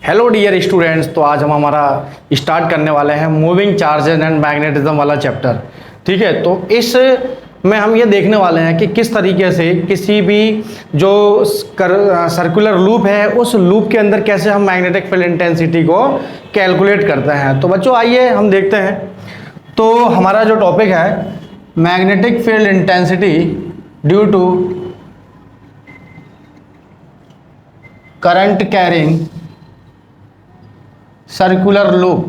Hello dear students, तो आज हम हमारा स्टार्ट करने वाले हैं मूविंग चार्जेस एंड मैग्नेटिज्म वाला चैप्टर। ठीक है, तो इस में हम ये देखने वाले हैं कि किस तरीके से किसी भी जो सर्कुलर लूप है उस लूप के अंदर कैसे हम मैग्नेटिक फील्ड इंटेंसिटी को कैलकुलेट करते हैं। तो बच्चों आइए हम देखते हैं। तो हमारा जो टॉपिक है magnetic field intensity due to current carrying circular loop.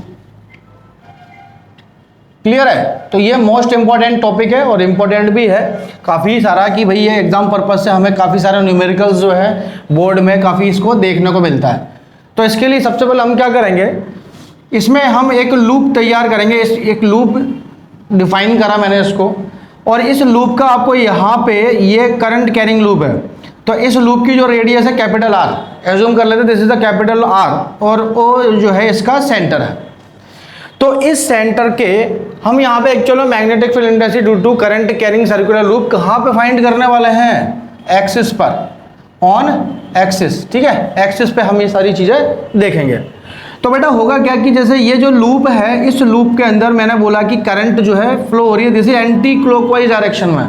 Clear है? तो ये मोस्ट इंपॉर्टेंट टॉपिक है और इम्पोर्टेंट भी है काफ़ी सारा कि भाई ये एग्जाम पर्पज से हमें काफ़ी सारे न्यूमेरिकल्स जो है बोर्ड में काफ़ी इसको देखने को मिलता है। तो इसके लिए सबसे पहले हम क्या करेंगे, इसमें हम एक लूप तैयार करेंगे। इस एक लूप डिफाइन करा मैंने इसको, और इस लूप का आपको यहाँ पे ये करंट कैरिंग लूप है। तो इस लूप की जो रेडियस है कैपिटल आर, एज्यूम कर लेते हैं this is the capital R, और वो जो है इसका सेंटर है। तो इस सेंटर के हम यहाँ पे actually magnetic field intensity due to current carrying circular loop कहाँ पे फाइंड करने वाले हैं? एक्सिस पर, ऑन एक्सिस। ठीक है, एक्सिस पे हम ये सारी चीज़ें देखेंगे। तो बेटा होगा क्या कि जैसे ये जो लूप है, इस लूप के अंदर मैंने बोला कि करंट जो है फ्लो हो रही है this is anti clockwise direction में।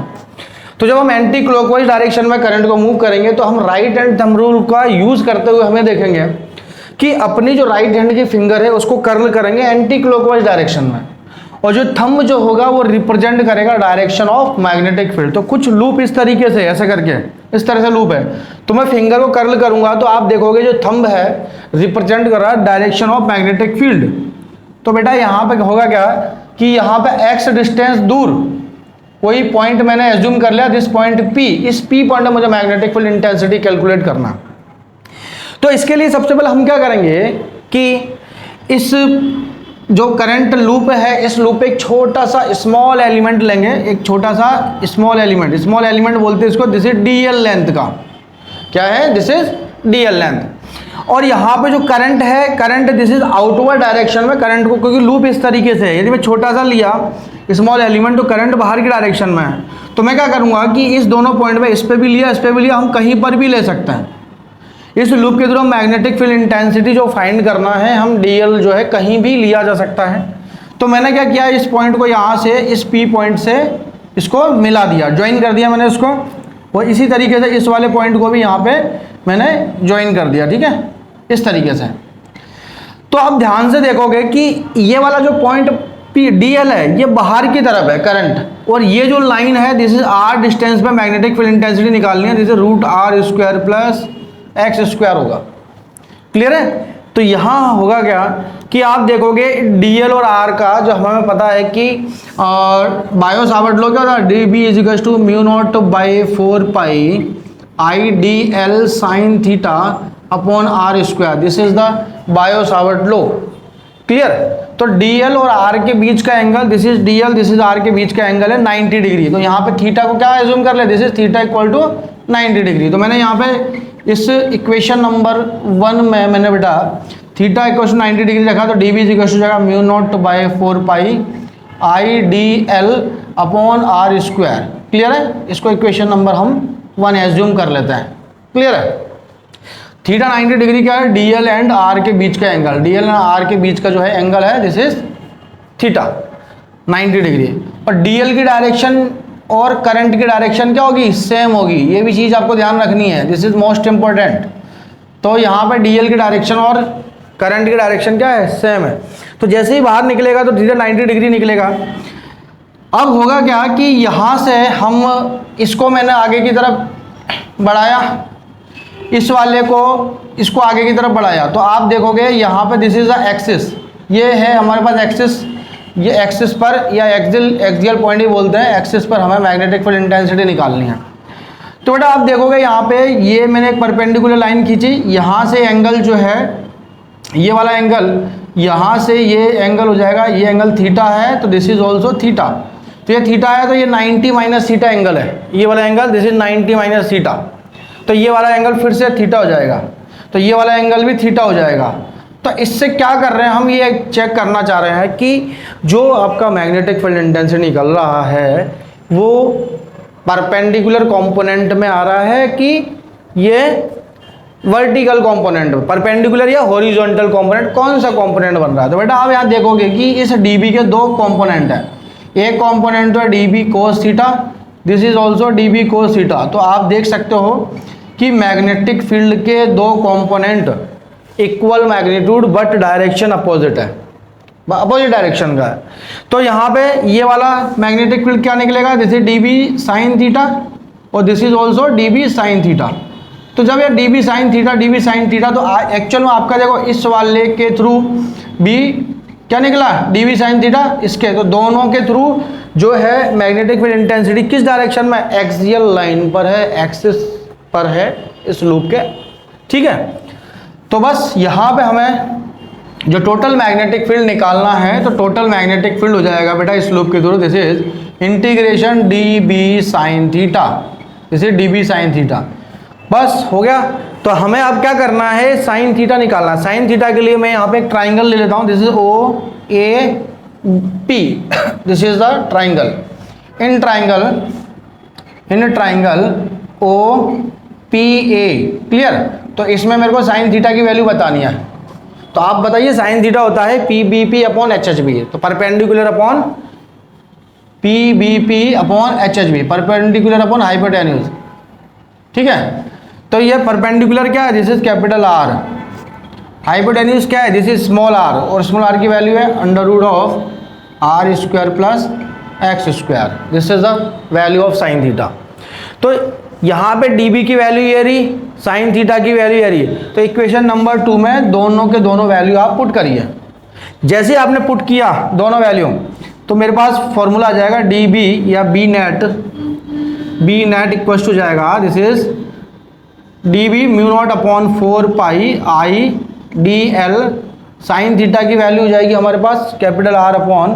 तो जब हम एंटी क्लॉकवाइज डायरेक्शन में करंट को मूव करेंगे तो हम राइट हैंड थंब रूल का यूज करते हुए हमें देखेंगे कि अपनी जो राइट हैंड की फिंगर है उसको कर्ल करेंगे एंटी क्लॉकवाइज डायरेक्शन में, और जो थंब जो होगा वो रिप्रेजेंट करेगा डायरेक्शन ऑफ मैग्नेटिक फील्ड। तो कुछ लूप इस तरीके से ऐसे करके इस तरह से लूप है, तो मैं फिंगर को कर्ल करूंगा तो आप देखोगे जो थंब है रिप्रेजेंट कर रहा है डायरेक्शन ऑफ मैग्नेटिक फील्ड। तो बेटा यहाँ पे होगा क्या कि यहाँ पे एक्स डिस्टेंस दूर कोई पॉइंट मैंने एज्यूम कर लिया, दिस पॉइंट P, इस P पॉइंट में मुझे मैग्नेटिक फील्ड इंटेंसिटी कैलकुलेट करना। तो इसके लिए सबसे पहले हम क्या करेंगे कि इस जो करंट लूप है इस लूप पे एक छोटा सा स्मॉल एलिमेंट लेंगे, एक छोटा सा स्मॉल एलिमेंट बोलते हैं इसको, दिस इज DL लेंथ का। क्या है? This is DL length. और यहाँ पे जो करंट है, current this is outward direction में करंट को, क्योंकि लूप इस तरीके से है। यदि मैं छोटा सा लिया स्मॉल एलिमेंट तो करंट बाहर की डायरेक्शन में है, तो मैं क्या करूँगा कि इस दोनों पॉइंट में, इस पे भी लिया इस पे भी लिया, हम कहीं पर भी ले सकते हैं। इस लूप के थ्रू मैग्नेटिक फील्ड इंटेंसिटी जो फाइंड करना है, हम DL जो है कहीं भी लिया जा सकता है। तो मैंने क्या किया, इस पॉइंट को यहाँ से इस P पॉइंट से इसको मिला दिया, ज्वाइन कर दिया मैंने इसको, और इसी तरीके से इस वाले पॉइंट को भी यहाँ पे मैंने ज्वाइन कर दिया। ठीक है, इस तरीके से। तो आप ध्यान से देखोगे कि ये वाला जो पॉइंट DL है ये बाहर की तरफ है करंट, और ये जो लाइन है दिस इज R डिस्टेंस पे मैग्नेटिक फील्ड इंटेंसिटी निकालनी है, this is √R² plus x² होगा। क्लियर है? तो यहाँ होगा क्या कि आप देखोगे DL और R का जो हमें पता है कि बायो सावर्ट लॉ क्या था, dB = μ0/4π IDL sin theta upon R², this is the Biot Savart law. Clear? तो DL और R के बीच का angle, this is DL this is R के बीच का एंगल है 90 डिग्री। तो यहाँ पे थीटा को क्या एज्यूम कर ले, दिस इज थीटा = 90 डिग्री। तो मैंने यहाँ पे इस इक्वेशन नंबर 1 में मैंने बेटा थीटा = 90 डिग्री रखा, तो dB = μ0/4π IDL upon R²। Clear है? इसको इक्वेशन नंबर हम 1 एज्यूम कर लेते हैं। क्लियर है? थीटा 90 डिग्री क्या है? DL एंड R के बीच का एंगल, DL एंड R के बीच का जो है एंगल है दिस इज थीटा 90 डिग्री। और DL की डायरेक्शन और करंट की डायरेक्शन क्या होगी? सेम होगी। ये भी चीज़ आपको ध्यान रखनी है, दिस इज मोस्ट इंपॉर्टेंट। तो यहाँ पे DL की डायरेक्शन और करंट की डायरेक्शन क्या है? सेम है। तो जैसे ही बाहर निकलेगा तो थीटा 90 डिग्री निकलेगा। अब होगा क्या कि यहाँ से हम इसको मैंने आगे की तरफ बढ़ाया, इस वाले को इसको आगे की तरफ बढ़ाया, तो आप देखोगे यहाँ पे दिस इज द एक्सिस, ये है हमारे पास एक्सिस। ये एक्सिस पर या एक्सियल पॉइंट ही बोलते हैं, एक्सिस पर हमें मैग्नेटिक फील्ड इंटेंसिटी निकालनी है। तो बेटा आप देखोगे यहाँ पे ये मैंने एक परपेंडिकुलर लाइन खींची, यहाँ से एंगल जो है ये वाला एंगल, यहाँ से ये एंगल हो जाएगा, ये एंगल थीटा है, तो दिस इज ऑल्सो थीटा। तो ये थीटा है तो ये 90 - थीटा एंगल है, ये वाला एंगल दिस इज 90 - थीटा। तो ये वाला एंगल फिर से थीटा हो जाएगा, तो ये वाला एंगल भी थीटा हो जाएगा। तो इससे क्या कर रहे हैं हम, ये चेक करना चाह रहे हैं कि जो आपका मैग्नेटिक फील्ड इंटेंसिटी निकल रहा है वो परपेंडिकुलर कंपोनेंट में आ रहा है कि ये वर्टिकल कंपोनेंट, परपेंडिकुलर या हॉरिजॉन्टल कंपोनेंट, कौन सा कंपोनेंट बन रहा है। तो बेटा आप यहाँ देखोगे कि इस डीबी के दो कंपोनेंट हैं, एक कंपोनेंट तो है dB cos theta, this is also dB cos theta. तो आप देख सकते हो कि मैग्नेटिक फील्ड के दो component equal magnitude but direction opposite है, अपोजिट डायरेक्शन का है। तो यहाँ पे ये वाला मैग्नेटिक फील्ड क्या निकलेगा, this is DB sine theta और this is also DB sine theta. तो जब ये डीबी साइन थीटा तो एक्चुअल में आपका देखो इस वाले के थ्रू बी क्या निकला, डीबी साइन थीटा इसके, तो दोनों के थ्रू जो है मैग्नेटिक फील्ड इंटेंसिटी किस डायरेक्शन में, एक्सियल लाइन पर है, एक्सिस पर है इस लूप के, ठीक है। तो बस यहाँ पे हमें जो टोटल मैग्नेटिक फील्ड निकालना है, तो टोटल मैग्नेटिक फील्ड हो जाएगा बेटा इस लूप के through, this is integration D B sine theta, this is D B sine theta. बस हो गया। तो हमें अब क्या करना है, साइन थीटा निकालना। साइन थीटा के लिए मैं यहाँ पे एक ट्राइंगल ले लेता हूँ, this is O A P, this is the triangle. In triangle O P A, clear. तो इसमें मेरे को साइन थीटा की वैल्यू बतानी है, तो आप बताइए साइन थीटा होता है P B P upon H H B, तो perpendicular upon P B P upon H H B, perpendicular upon hypotenuse, ठीक है। तो ये परपेंडिकुलर क्या है, this is capital R, hypotenuse क्या है, दिस इज स्मॉल आर, और स्मॉल आर की वैल्यू है under root of R square plus X square, this is the value of sine theta. तो यहाँ पे dB की वैल्यू ये रही, साइन थीटा की वैल्यू ये रही। तो इक्वेशन नंबर 2 में दोनों के दोनों वैल्यू आप पुट करिए। जैसे आपने पुट किया दोनों वैल्यू, तो मेरे पास फॉर्मूला आ जाएगा dB या बी नेट इक्वल टू जाएगा, this is dB mu naught upon 4 pi I D L, sine theta की वैल्यू हो जाएगी हमारे पास capital R upon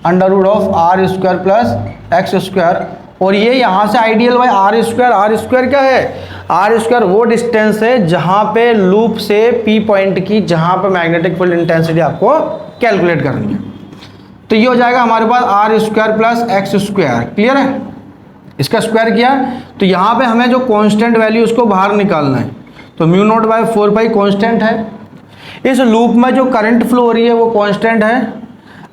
under root of R square plus X square, और ये यहाँ से आइडियल बाई आर स्क्वायर क्या है, आर स्क्वायर वो डिस्टेंस है जहाँ पे लूप से पी पॉइंट की, जहाँ पे मैग्नेटिक फील्ड इंटेंसिटी आपको कैलकुलेट करनी है। तो ये हो जाएगा हमारे पास R square plus X square, clear है। इसका स्क्वायर किया तो यहाँ पे हमें जो कांस्टेंट वैल्यू उसको बाहर निकालना है, तो mu naught by 4 pi constant है। इस लूप में जो करंट फ्लो हो रही है वो कांस्टेंट है,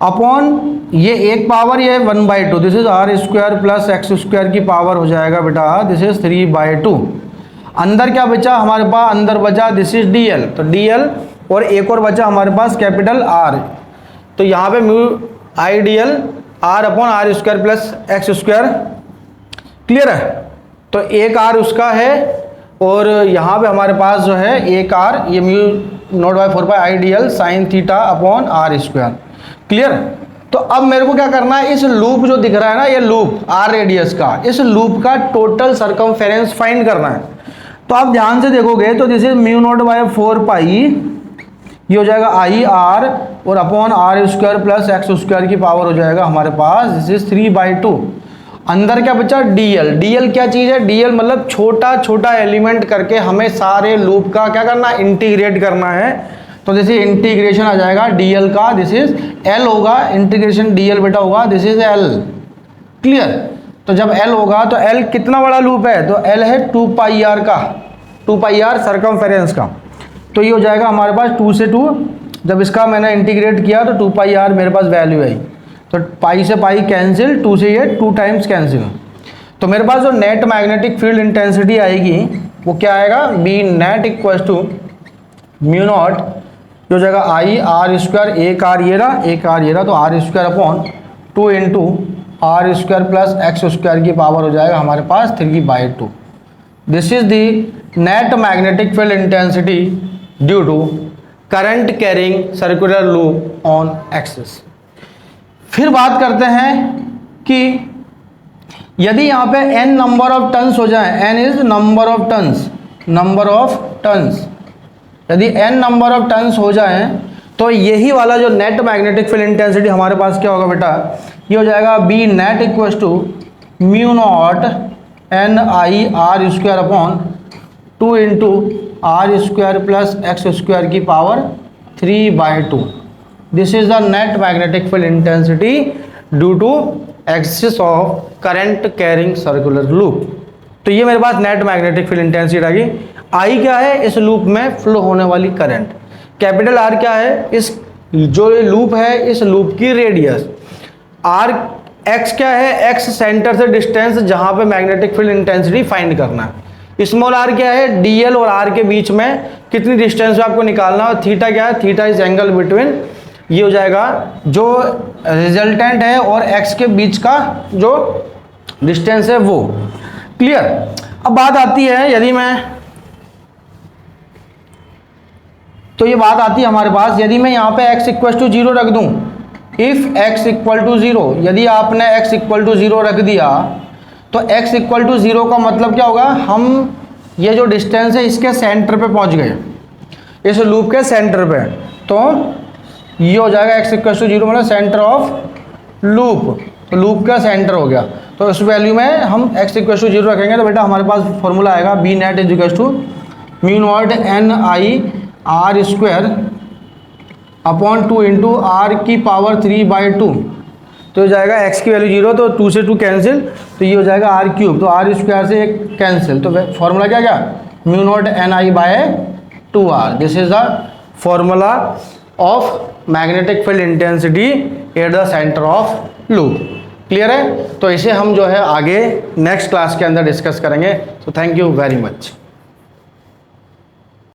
अपॉन ये एक पावर ये 1/2, this is R square plus X square की पावर हो जाएगा बेटा, दिस इज 3/2। अंदर क्या बचा हमारे पास, अंदर बचा दिस इज डी एल, तो डी एल और एक और बचा हमारे पास कैपिटल आर, तो यहाँ पे mu I D L R upon R square plus X square, clear है। तो एक आर उसका है और यहाँ पे हमारे पास जो है एक आर, ये mu naught by 4 pi I D L sine theta upon R square, clear. तो अब मेरे को क्या करना है, इस लूप जो दिख रहा है ना, ये लूप आर रेडियस का, इस लूप का टोटल सरकमफेरेंस फाइंड करना है। तो आप ध्यान से देखोगे तो this is mu naught by 4 pi, ये हो जाएगा आई आर और upon R square plus X square की पावर हो जाएगा हमारे पास, दिस इज 3/2। अंदर क्या बचा, डीएल। डीएल क्या चीज़ है, डीएल मतलब छोटा छोटा एलिमेंट करके हमें सारे लूप का क्या करना है, इंटीग्रेट करना है। तो जैसे इंटीग्रेशन आ जाएगा डीएल का, दिस इज एल होगा, इंटीग्रेशन डीएल बेटा होगा, दिस इज एल, क्लियर। तो जब एल होगा तो एल कितना बड़ा लूप है, तो एल है 2 पाई आर का, 2 पाई आर सरकमफेरेंस का। तो ये हो जाएगा हमारे पास 2 से 2, जब इसका मैंने इंटीग्रेट किया तो 2 पाई आर मेरे पास वैल्यू है, तो पाई से पाई कैंसिल, 2 से ये 2 टाइम्स कैंसिल। तो मेरे पास जो नेट मैग्नेटिक फील्ड इंटेंसिटी आएगी वो क्या आएगा, B net equal to mu naught जो जगह आई आर स्क्वायर, एक आर ये रहा, एक आर ये रहा, तो R square upon 2 into R square plus X square की पावर हो जाएगा हमारे पास 3/2। This is the net magnetic field intensity due to current carrying circular loop on axis. फिर बात करते हैं कि यदि यहाँ पे n नंबर ऑफ टन्स हो जाए, n is number of turns, यदि n नंबर ऑफ टन्स हो जाए तो यही वाला जो नेट मैग्नेटिक फील्ड इंटेंसिटी हमारे पास क्या होगा बेटा, ये हो जाएगा B net equal to mu naught N I R square upon 2 into R square plus X square की power 3/2। This is the net magnetic field intensity due to axis of current carrying circular loop, तो ये मेरे पास net magnetic field intensity आ गई। आई क्या है, इस लूप में फ्लो होने वाली करंट। कैपिटल आर क्या है, इस जो लूप है इस लूप की रेडियस। आर एक्स क्या है, एक्स सेंटर से डिस्टेंस जहां पे मैग्नेटिक फील्ड इंटेंसिटी फाइंड करना है। स्मॉल आर क्या है, डीएल और आर के बीच में कितनी डिस्टेंस आपको निकालना है। थीटा क्या है, थीटा इज एंगल बिटवीन, ये हो जाएगा जो रिजल्टेंट है और एक्स के बीच का जो डिस्टेंस है वो। क्लियर। अब बात आती है, यदि मैं, तो ये बात आती है हमारे पास, यदि मैं यहाँ पे x इक्वल टू 0 रख दूं, इफ x इक्वल टू 0, यदि आपने x इक्वल टू 0 रख दिया तो x इक्वल टू 0 का मतलब क्या होगा, हम ये जो डिस्टेंस है इसके सेंटर पे पहुंच गए, इस लूप के सेंटर पे। तो ये हो जाएगा x इक्वल टू 0 मतलब सेंटर ऑफ लूप, तो लूप का सेंटर हो गया। तो इस वैल्यू में हम x इक्वल टू 0 रखेंगे तो बेटा हमारे पास फॉर्मूला आएगा B net is equal to mu naught N I R square upon 2 into R की पावर 3/2। तो हो जाएगा x की वैल्यू 0, तो 2 से 2 कैंसिल, तो ये हो जाएगा आर क्यूब, तो आर स्क्वायर से एक कैंसिल, तो फॉर्मूला क्या क्या, mu naught N I by 2r। This is the formula of magnetic field intensity at the centre of loop. Clear है। तो इसे हम जो है आगे नेक्स्ट क्लास के अंदर डिस्कस करेंगे। तो थैंक यू वेरी मच।